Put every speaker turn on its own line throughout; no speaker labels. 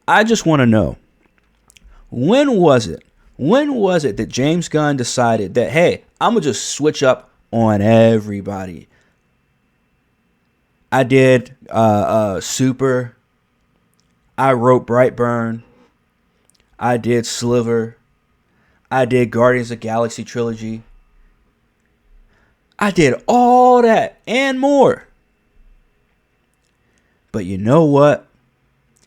I just want to know, when was it? When was it that James Gunn decided that, hey, I'm going to just switch up on everybody? I did Super. I wrote Brightburn. I did Sliver. I did Guardians of the Galaxy trilogy. I did all that and more. But you know what?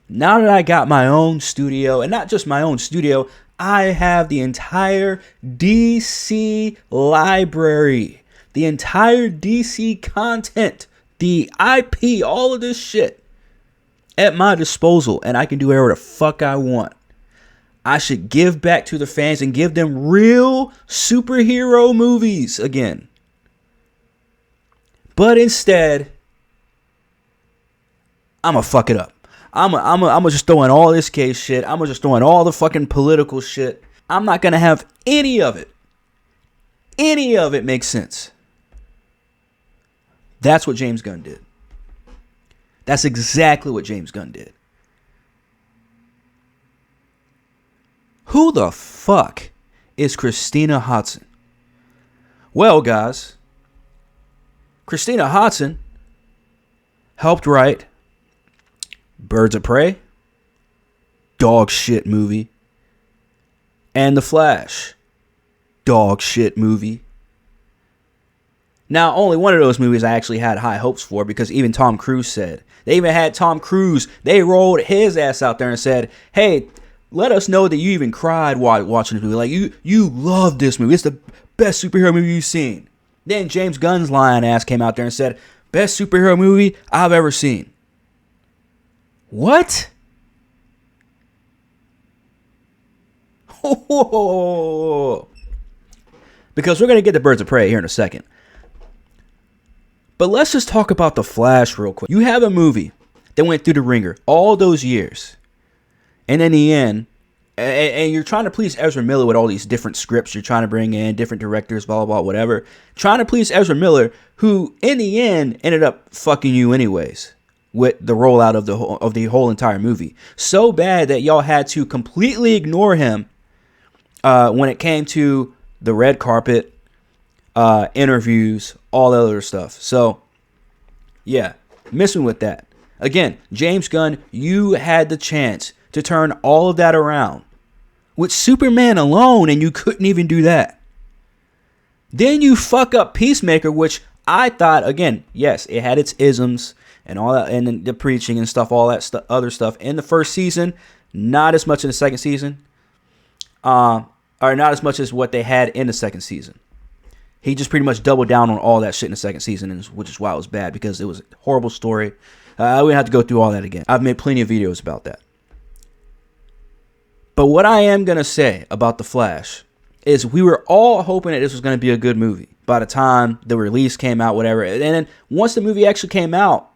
Now that I got my own studio, and not just my own studio, I have the entire DC library, the entire DC content, the IP, all of this shit at my disposal, and I can do whatever the fuck I want. I should give back to the fans and give them real superhero movies again. But instead, I'm going to fuck it up. I'm just throwing all this case shit. I'm just throwing all the fucking political shit. I'm not going to have any of it. Any of it makes sense. That's what James Gunn did. That's exactly what James Gunn did. Who the fuck is Christina Hodson? Well, guys, Christina Hodson helped write Birds of Prey, dog shit movie, and The Flash, dog shit movie. Now, only one of those movies I actually had high hopes for, because even Tom Cruise said, they even had Tom Cruise, they rolled his ass out there and said, hey, let us know that you even cried while watching this movie. Like, you love this movie. It's the best superhero movie you've seen. Then James Gunn's lying ass came out there and said, best superhero movie I've ever seen. What? Because we're going to get to Birds of Prey here in a second. But let's just talk about The Flash real quick. You have a movie that went through the ringer all those years. And in the end, and you're trying to please Ezra Miller with all these different scripts you're trying to bring in, different directors, blah, blah, blah, whatever. Trying to please Ezra Miller, who in the end ended up fucking you anyways with the rollout of the whole entire movie. So bad that y'all had to completely ignore him when it came to the red carpet, interviews, all that other stuff. So, yeah, missing with that. Again, James Gunn, you had the chance to turn all of that around with Superman alone, and you couldn't even do that. Then you fuck up Peacemaker, which I thought, again, yes, it had its isms and all that, and the preaching and stuff, all that other stuff in the first season, not as much in the second season, or not as much as what they had in the second season. He just pretty much doubled down on all that shit in the second season, which is why it was bad, because it was a horrible story. We don't have to go through all that again. I've made plenty of videos about that. But what I am going to say about The Flash is we were all hoping that this was going to be a good movie by the time the release came out, whatever. And then once the movie actually came out,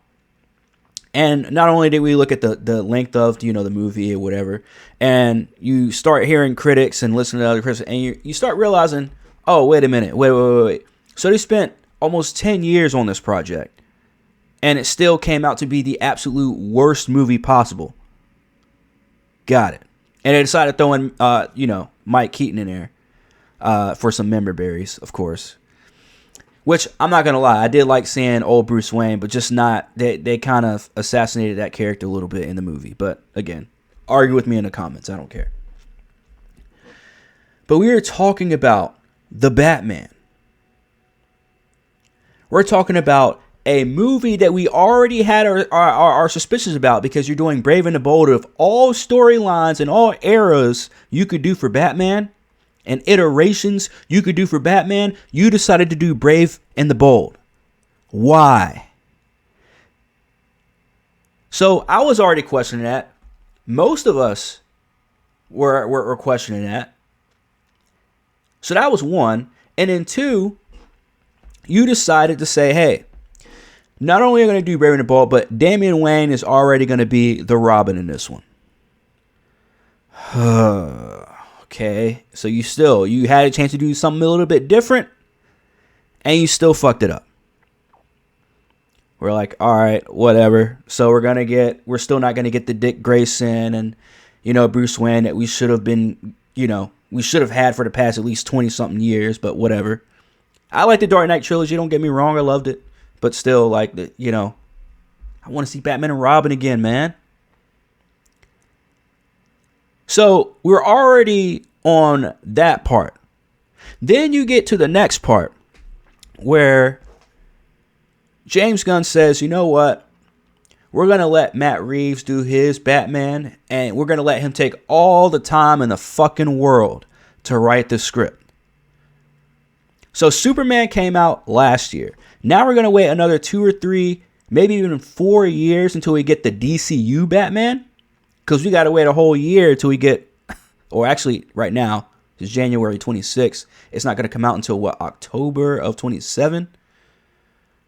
and not only did we look at the length of, the movie or whatever, and you start hearing critics and listening to other critics, and you start realizing, oh, wait a minute, wait. So they spent almost 10 years on this project, and it still came out to be the absolute worst movie possible. Got it. And they decided to throw in, Mike Keaton in there for some member berries, of course. Which, I'm not going to lie, I did like seeing old Bruce Wayne, but just not, they kind of assassinated that character a little bit in the movie. But, again, argue with me in the comments, I don't care. But we are talking about The Batman. We're talking about a movie that we already had our suspicions about, because you're doing Brave and the Bold. Of all storylines and all eras you could do for Batman and iterations you could do for Batman, you decided to do Brave and the Bold. Why? So I was already questioning that. Most of us were questioning that. So that was one. And then two, you decided to say, hey, not only are we going to do Brave and the Bold, but Damian Wayne is already going to be the Robin in this one. Okay, so you had a chance to do something a little bit different, and you still fucked it up. we're like, all right, whatever. So we're still not gonna get the Dick Grayson and, Bruce Wayne that we should have been, we should have had for the past at least 20 something years, but whatever. I like the Dark Knight trilogy, don't get me wrong, I loved it. But still, like, I want to see Batman and Robin again, man. So we're already on that part. Then you get to the next part where James Gunn says, you know what? We're going to let Matt Reeves do his Batman, and we're going to let him take all the time in the fucking world to write the script. So Superman came out last year. Now we're going to wait another 2 or 3, maybe even 4 years until we get the DCU Batman. Because we got to wait a whole year until we get, or actually right now, it's January 26th. It's not going to come out until October of 27?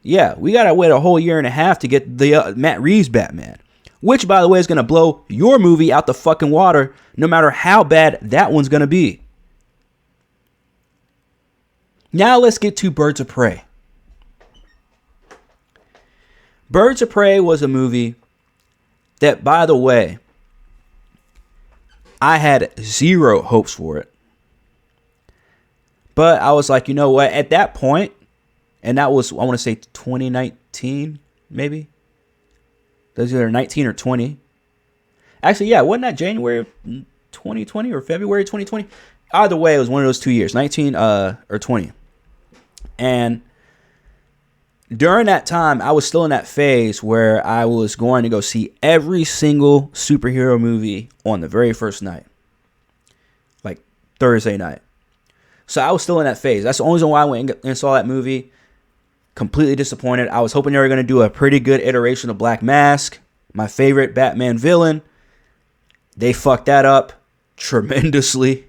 Yeah, we got to wait a whole year and a half to get the Matt Reeves Batman. Which, by the way, is going to blow your movie out the fucking water no matter how bad that one's going to be. Now let's get to Birds of Prey. Birds of Prey was a movie that, by the way, I had zero hopes for it. But I was like, you know what? At that point, and that was, I want to say 2019, maybe. Those are either 19 or 20. Actually, yeah, wasn't that January 2020 or February 2020? Either way, it was one of those 2 years, 19 or 20. And during that time, I was still in that phase where I was going to go see every single superhero movie on the very first night. Like Thursday night. So I was still in that phase. That's the only reason why I went and saw that movie. Completely disappointed. I was hoping they were going to do a pretty good iteration of Black Mask, my favorite Batman villain. They fucked that up tremendously.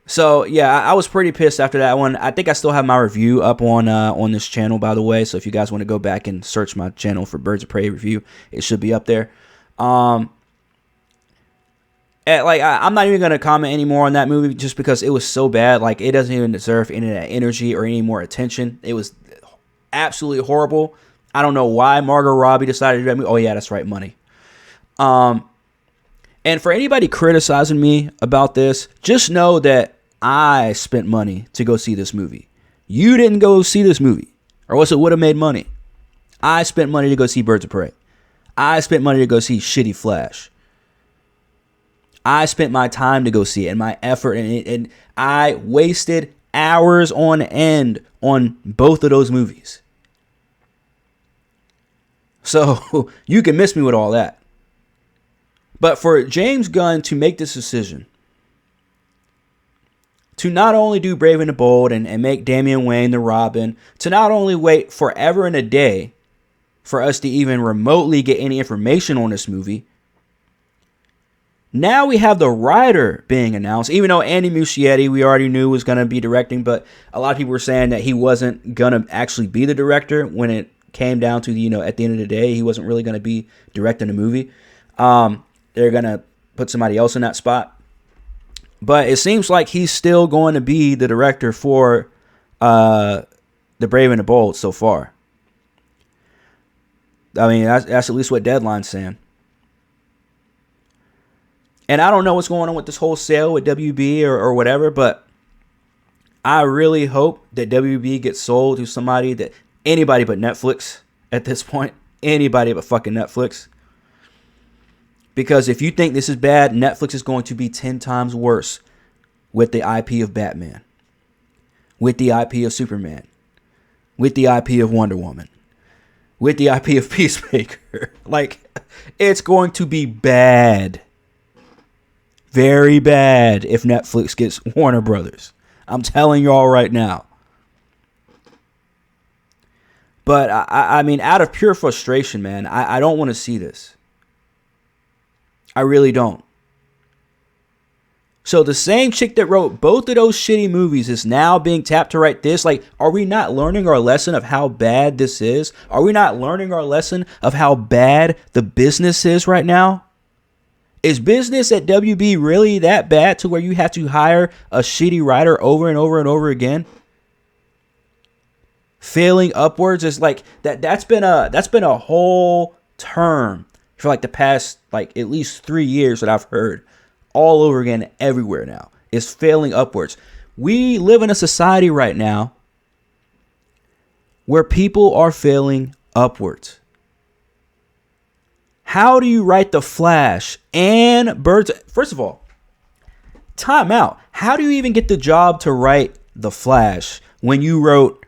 So yeah, I was pretty pissed after that one. I think I still have my review up on this channel, by the way. So if you guys want to go back and search my channel for Birds of Prey review, it should be up there. I'm not even gonna comment anymore on that movie just because it was so bad. Like, it doesn't even deserve any of that energy or any more attention. It was absolutely horrible. I don't know why Margot Robbie decided to do that movie. Oh yeah, that's right, money. And for anybody criticizing me about this, just know that I spent money to go see this movie. You didn't go see this movie, or else it would have made money. I spent money to go see Birds of Prey. I spent money to go see shitty Flash. I spent my time to go see it and my effort, and I wasted hours on end on both of those movies. So you can miss me with all that. But for James Gunn to make this decision to not only do Brave and the Bold and make Damian Wayne the Robin, to not only wait forever and a day for us to even remotely get any information on this movie, now we have the writer being announced, even though Andy Muschietti we already knew was going to be directing, but a lot of people were saying that he wasn't going to actually be the director when it came down to, at the end of the day, he wasn't really going to be directing the movie. They're going to put somebody else in that spot. But it seems like he's still going to be the director for The Brave and the Bold so far. I mean, that's at least what Deadline's saying. And I don't know what's going on with this whole sale with WB or whatever, but I really hope that WB gets sold to somebody that anybody but Netflix at this point. Anybody but fucking Netflix. Because if you think this is bad, Netflix is going to be 10 times worse with the IP of Batman, with the IP of Superman, with the IP of Wonder Woman, with the IP of Peacemaker. Like, it's going to be bad. Very bad if Netflix gets Warner Brothers. I'm telling y'all right now. But, I mean, out of pure frustration, man, I don't want to see this. I really don't. So the same chick that wrote both of those shitty movies is now being tapped to write this. Like, are we not learning our lesson of how bad this is? Are we not learning our lesson of how bad the business is right now? Is business at WB really that bad to where you have to hire a shitty writer over and over and over again? Failing upwards is like that's been a whole term for like the past like at least 3 years that I've heard all over again everywhere now. Is failing upwards. We live in a society right now where people are failing upwards. How do you write The Flash and Birds? First of all, time out. How do you even get the job to write The Flash when you wrote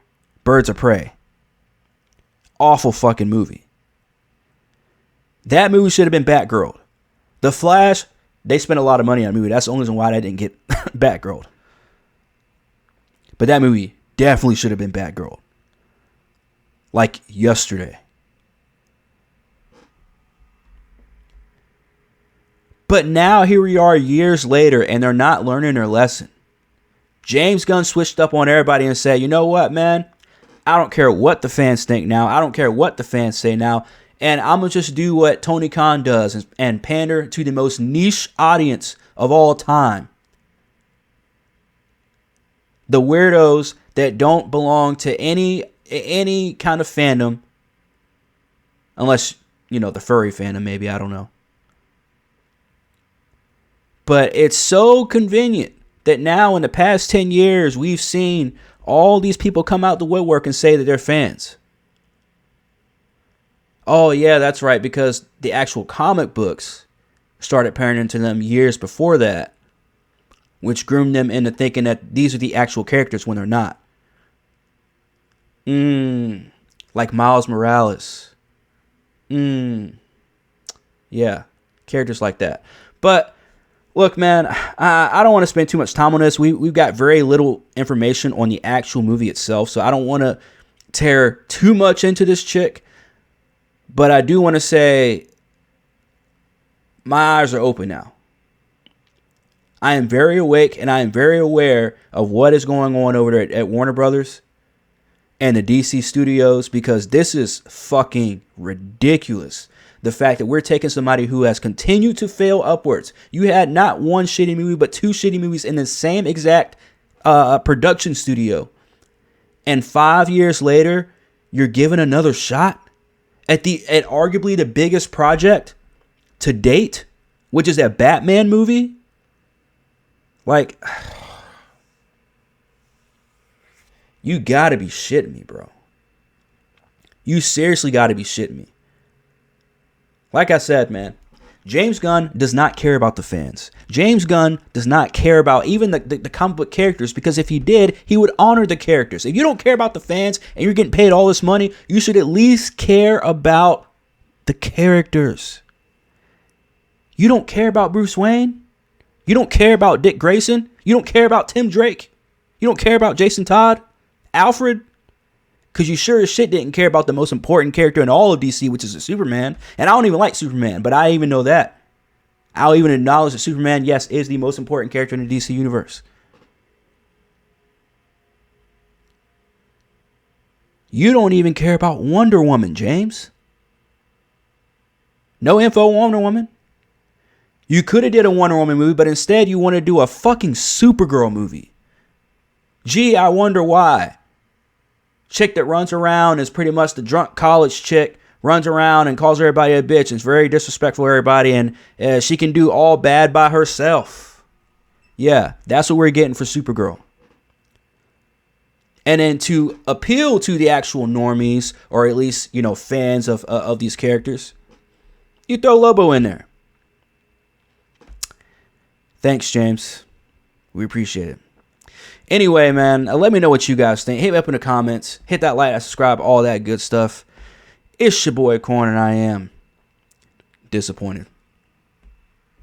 Birds of Prey? Awful fucking movie. That movie should have been Batgirl. The Flash, they spent a lot of money on the movie. That's the only reason why they didn't get Batgirl. But that movie definitely should have been Batgirl. Like yesterday. But now here we are years later and they're not learning their lesson. James Gunn switched up on everybody and said, you know what, man? I don't care what the fans think now. I don't care what the fans say now. And I'm going to just do what Tony Khan does and pander to the most niche audience of all time. The weirdos that don't belong to any kind of fandom. Unless, you know, the furry fandom, maybe. I don't know. But it's so convenient that now in the past 10 years, we've seen all these people come out the woodwork and say that they're fans. Oh, yeah, that's right, because the actual comic books started parenting to them years before that, which groomed them into thinking that these are the actual characters when they're not. Like Miles Morales. Yeah, characters like that. But look, man, I don't want to spend too much time on this. We've got very little information on the actual movie itself, so I don't want to tear too much into this chick. But I do want to say my eyes are open now. I am very awake and I am very aware of what is going on over there at Warner Brothers and the DC studios, because this is fucking ridiculous. The fact that we're taking somebody who has continued to fail upwards. You had not one shitty movie, but 2 shitty movies in the same exact production studio. And 5 years later, you're given another shot at arguably the biggest project to date, which is a Batman movie. Like, you gotta be shitting me, bro. You seriously gotta be shitting me. Like I said, man, James Gunn does not care about the fans. James Gunn does not care about even the comic book characters, because if he did, he would honor the characters. If you don't care about the fans and you're getting paid all this money, you should at least care about the characters. You don't care about Bruce Wayne? You don't care about Dick Grayson? You don't care about Tim Drake? You don't care about Jason Todd? Alfred? Because you sure as shit didn't care about the most important character in all of DC, which is a Superman. And I don't even like Superman, but I even know that. I'll even acknowledge that Superman, yes, is the most important character in the DC universe. You don't even care about Wonder Woman, James. No info on Wonder Woman. You could have did a Wonder Woman movie, but instead you want to do a fucking Supergirl movie. Gee, I wonder why. Chick that runs around is pretty much the drunk college chick, runs around and calls everybody a bitch and is very disrespectful to everybody, and she can do all bad by herself. Yeah, that's what we're getting for Supergirl. And then to appeal to the actual normies, or at least, you know, fans of these characters, you throw Lobo in there. Thanks, James. We appreciate it. Anyway, man, let me know what you guys think. Hit me up in the comments. Hit that like, subscribe, all that good stuff. It's your boy Corn, and I am disappointed.